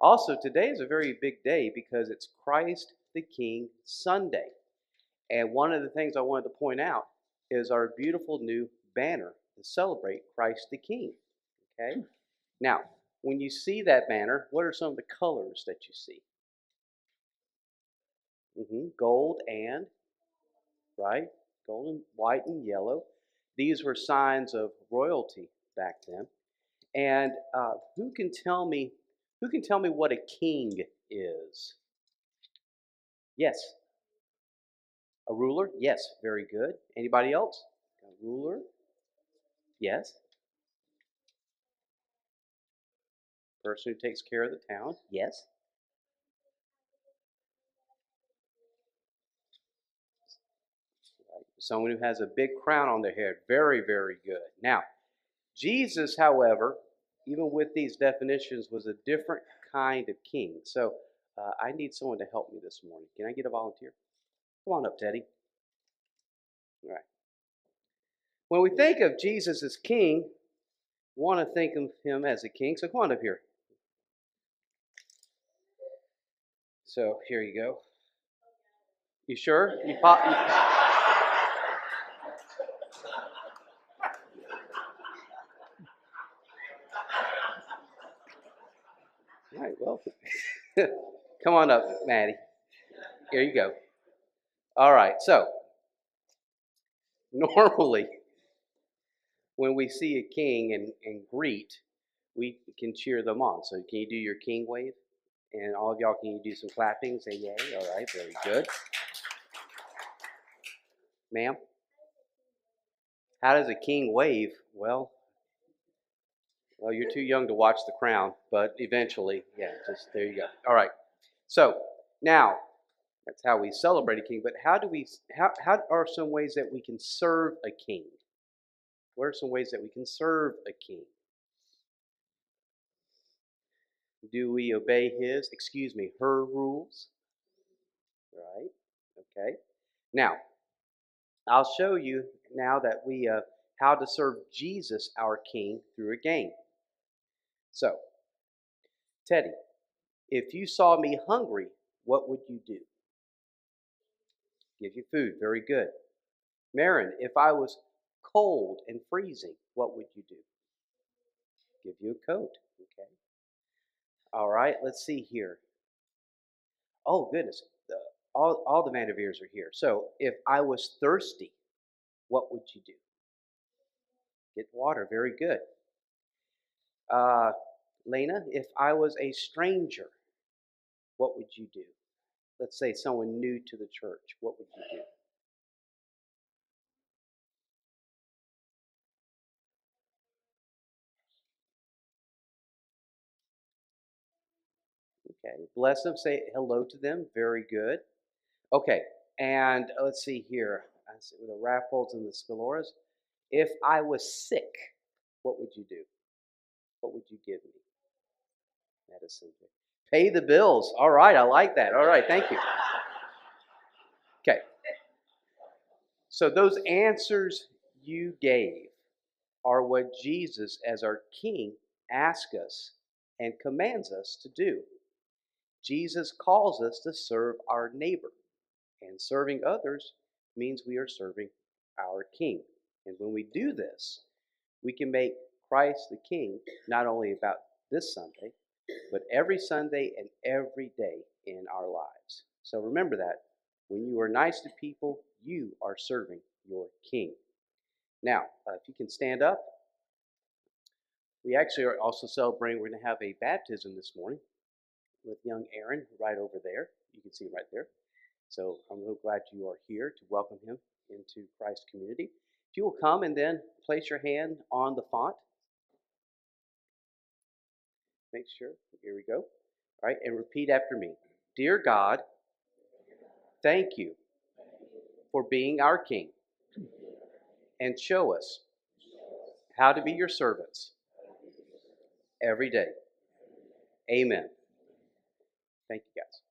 Also, today is a very big day because it's Christ the King Sunday. And one of the things I wanted to point out is our beautiful new banner to celebrate Christ the King. Okay? Now, when you see that banner, what are some of the colors that you see? Gold and, right? Gold and white and yellow. These were signs of royalty back then. And who can tell me? Who can tell me what a king is? Yes, a ruler. Yes, very good. Anybody else? A ruler. Yes. Person who takes care of the town. Yes. Right. Someone who has a big crown on their head. Very, very good. Now, Jesus, however, even with these definitions, was a different kind of king. So I need someone to help me this morning. Can I get a volunteer? Come on up, Teddy. All right. When we think of Jesus as king, we want to think of him as a king. So come on up here. So here you go. You sure? You pop. All right. Well, come on up, Maddie. Here you go. All right. So normally, when we see a king and greet, we can cheer them on. So can you do your king wave? And all of y'all, can you do some clapping? Say yay. All right. Very good. Ma'am? How does a king wave? Well, you're too young to watch The Crown, but eventually, yeah, just there you go. All right. So now that's how we celebrate a king. But how are some ways that we can serve a king? What are some ways that we can serve a king? Do we obey her rules? Right. Okay. Now, I'll show you now that we how to serve Jesus, our King, through a game. So, Teddy, if you saw me hungry, what would you do? Give you food. Very good. Marin, if I was cold and freezing, what would you do? Give you a coat. Okay. All right. Let's see here. Oh goodness. All the Vanderveers are here. So if I was thirsty, what would you do? Get water. Very good. Uh, Lena, if I was a stranger, what would you do? Let's say someone new to the church. What would you do? Okay. Bless them. Say hello to them. Very good. Okay. And let's see here. I see with the Raffles and the Scaloras. If I was sick, what would you do? What would you give me? Medicine. Pay the bills. All right. I like that. All right. Thank you. Okay. So those answers you gave are what Jesus, as our King, asks us and commands us to do. Jesus calls us to serve our neighbor, and serving others means we are serving our King. And when we do this, we can make Christ the King not only about this Sunday, but every Sunday and every day in our lives. So remember that when you are nice to people, you are serving your King. Now, if you can stand up, we actually are also celebrating. We're going to have a baptism this morning with young Aaron right over there. You can see him right there. So I'm real glad you are here to welcome him into Christ community. If you will come and then place your hand on the font. Make sure. Here we go. All right, and repeat after me. Dear God, thank you for being our King, and show us how to be your servants every day. Amen. Thank you, guys.